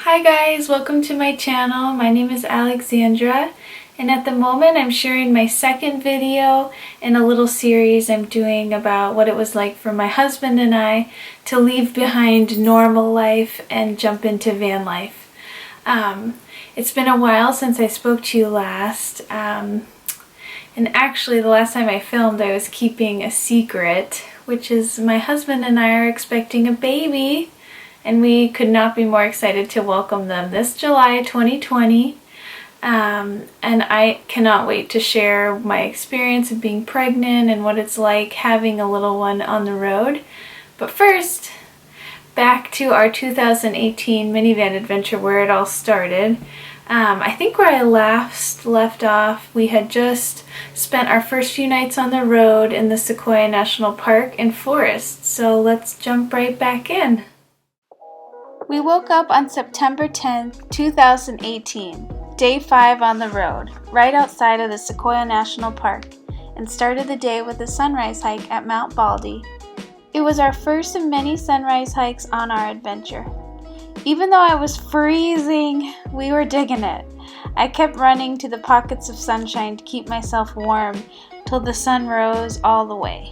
Hi guys, welcome to my channel. My name is Alexandra, and at the moment I'm sharing my second video in a little series I'm doing about what it was like for my husband and I to leave behind normal life and jump into van life. It's been a while since I spoke to you last, and actually the last time I filmed I was keeping a secret, which is my husband and I are expecting a baby. And we could not be more excited to welcome them this July 2020. And I cannot wait to share my experience of being pregnant and what it's like having a little one on the road. But first, back to our 2018 minivan adventure where it all started. I think where I left off, we had just spent our first few nights on the road in the Sequoia National Park and Forest. So let's jump right back in. We woke up on September 10th, 2018, day 5 on the road, right outside of the Sequoia National Park, and started the day with a sunrise hike at Mount Baldy. It was our first of many sunrise hikes on our adventure. Even though I was freezing, we were digging it. I kept running to the pockets of sunshine to keep myself warm till the sun rose all the way.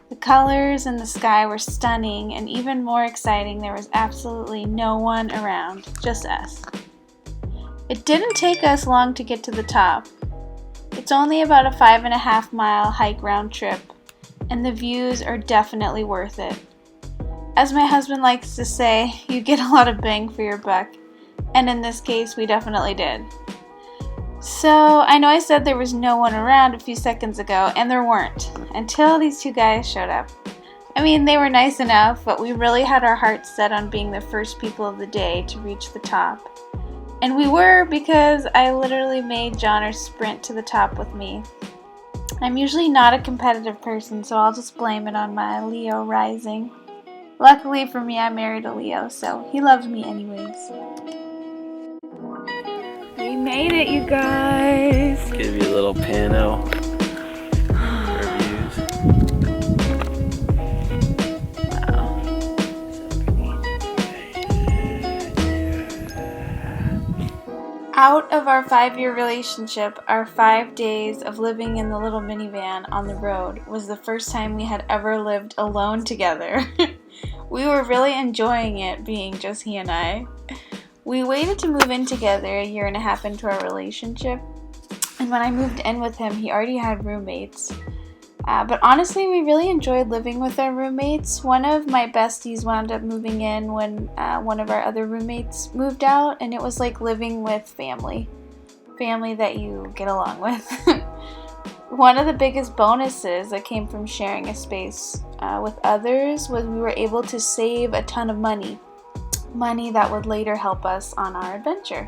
The colors in the sky were stunning, and even more exciting, there was absolutely no one around, just us. It didn't take us long to get to the top. It's only about a 5.5-mile hike round trip, and the views are definitely worth it. As my husband likes to say, you get a lot of bang for your buck, and in this case, we definitely did. So, I know I said there was no one around a few seconds ago, and there weren't, until these two guys showed up. I mean, they were nice enough, but we really had our hearts set on being the first people of the day to reach the top. And we were, because I literally made Johnner sprint to the top with me. I'm usually not a competitive person, so I'll just blame it on my Leo rising. Luckily for me, I married a Leo, so he loves me anyways. We made it, you guys! Give you a little pano for views. Wow. So pretty. Out of our 5-year relationship, our 5 days of living in the little minivan on the road was the first time we had ever lived alone together. We were really enjoying it, being just he and I. We waited to move in together 1.5 years into our relationship, and when I moved in with him, he already had roommates. But honestly, we really enjoyed living with our roommates. One of my besties wound up moving in when one of our other roommates moved out, and it was like living with family that you get along with. One of the biggest bonuses that came from sharing a space with others was we were able to save a ton of money that would later help us on our adventure.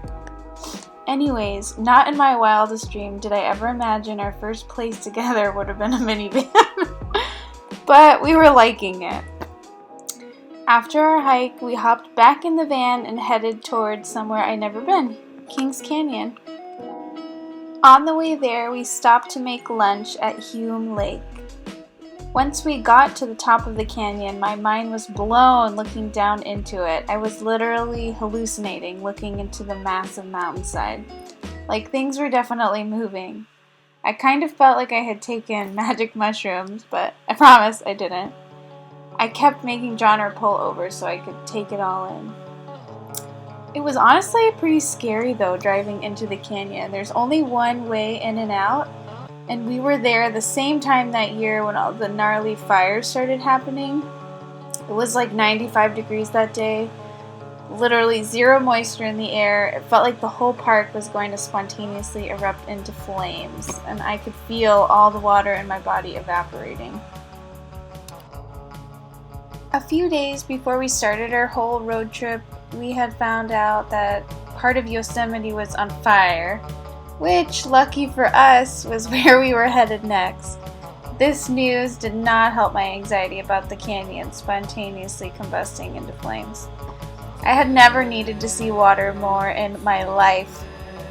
Anyways, not in my wildest dream did I ever imagine our first place together would have been a minivan. But we were liking it. After our hike, we hopped back in the van and headed towards somewhere I'd never been, Kings Canyon. On the way there, we stopped to make lunch at Hume Lake. Once we got to the top of the canyon, my mind was blown looking down into it. I was literally hallucinating looking into the massive mountainside. Like, things were definitely moving. I kind of felt like I had taken magic mushrooms, but I promise I didn't. I kept making Johnner pull over so I could take it all in. It was honestly pretty scary though, driving into the canyon. There's only one way in and out. And we were there the same time that year when all the gnarly fires started happening. It was like 95 degrees that day. Literally zero moisture in the air. It felt like the whole park was going to spontaneously erupt into flames. And I could feel all the water in my body evaporating. A few days before we started our whole road trip, we had found out that part of Yosemite was on fire. Which, lucky for us, was where we were headed next. This news did not help my anxiety about the canyon spontaneously combusting into flames. I had never needed to see water more in my life.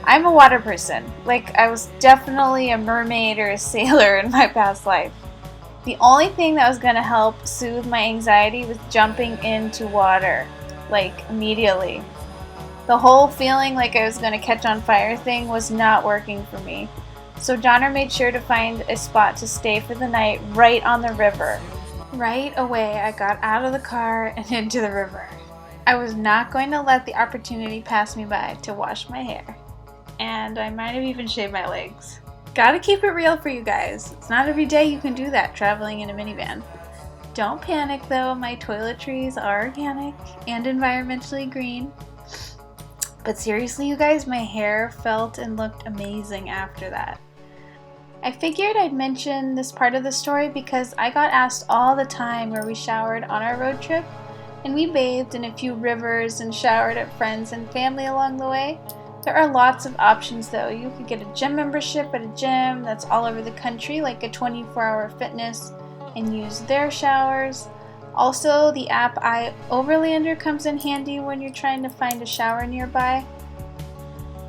I'm a water person. Like, I was definitely a mermaid or a sailor in my past life. The only thing that was going to help soothe my anxiety was jumping into water, like immediately. The whole feeling like I was going to catch on fire thing was not working for me. So Johnner made sure to find a spot to stay for the night right on the river. Right away, I got out of the car and into the river. I was not going to let the opportunity pass me by to wash my hair. And I might have even shaved my legs. Gotta keep it real for you guys. It's not every day you can do that traveling in a minivan. Don't panic though, my toiletries are organic and environmentally green. But seriously you guys, my hair felt and looked amazing after that. I figured I'd mention this part of the story because I got asked all the time where we showered on our road trip, and we bathed in a few rivers and showered at friends and family along the way. There are lots of options though. You could get a gym membership at a gym that's all over the country, like a 24-hour fitness, and use their showers. Also, the app iOverlander comes in handy when you're trying to find a shower nearby.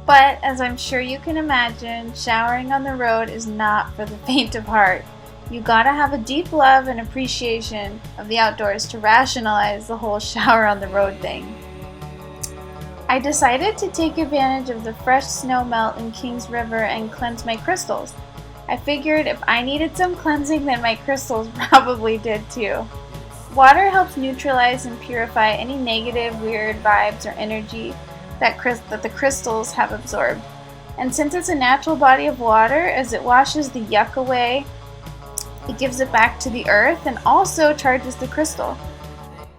But as I'm sure you can imagine, showering on the road is not for the faint of heart. You gotta have a deep love and appreciation of the outdoors to rationalize the whole shower on the road thing. I decided to take advantage of the fresh snow melt in Kings River and cleanse my crystals. I figured if I needed some cleansing, then my crystals probably did too. Water helps neutralize and purify any negative, weird vibes or energy that the crystals have absorbed. And since it's a natural body of water, as it washes the yuck away, it gives it back to the earth and also charges the crystal.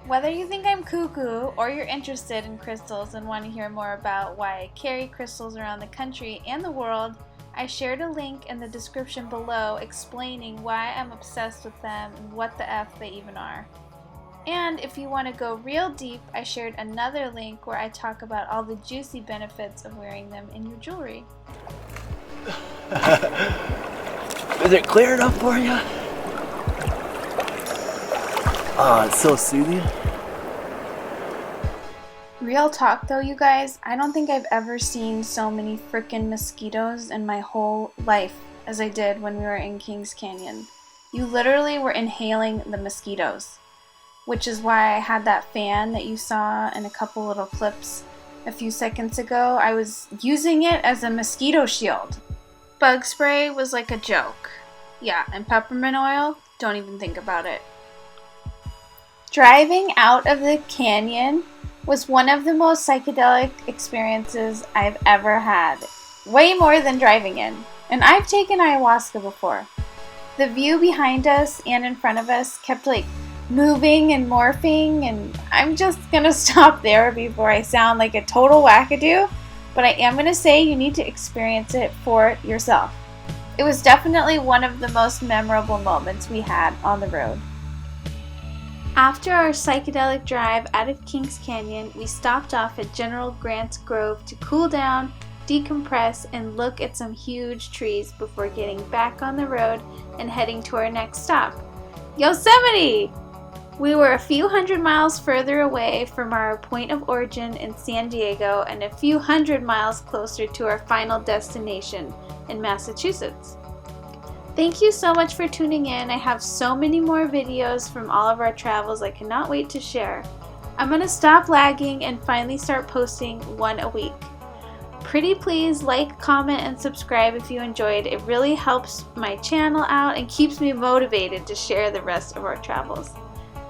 Whether you think I'm cuckoo or you're interested in crystals and want to hear more about why I carry crystals around the country and the world, I shared a link in the description below explaining why I'm obsessed with them and what the F they even are. And if you want to go real deep, I shared another link where I talk about all the juicy benefits of wearing them in your jewelry. Is it clear enough for you? Oh, it's so soothing. Real talk though, you guys, I don't think I've ever seen so many frickin' mosquitoes in my whole life as I did when we were in Kings Canyon. You literally were inhaling the mosquitoes, which is why I had that fan that you saw in a couple little clips a few seconds ago. I was using it as a mosquito shield. Bug spray was like a joke. Yeah, and peppermint oil, don't even think about it. Driving out of the canyon was one of the most psychedelic experiences I've ever had. Way more than driving in. And I've taken ayahuasca before. The view behind us and in front of us kept moving and morphing, and I'm just gonna stop there before I sound like a total wackadoo, but I am gonna say you need to experience it for yourself. It was definitely one of the most memorable moments we had on the road. After our psychedelic drive out of Kings Canyon, we stopped off at General Grant's Grove to cool down, decompress, and look at some huge trees before getting back on the road and heading to our next stop, Yosemite! We were a few hundred miles further away from our point of origin in San Diego and a few hundred miles closer to our final destination in Massachusetts. Thank you so much for tuning in. I have so many more videos from all of our travels I cannot wait to share. I'm going to stop lagging and finally start posting one a week. Pretty please like, comment, and subscribe if you enjoyed. It really helps my channel out and keeps me motivated to share the rest of our travels.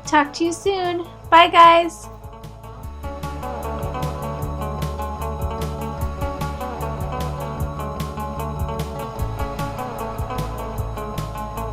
Talk to you soon. Bye guys!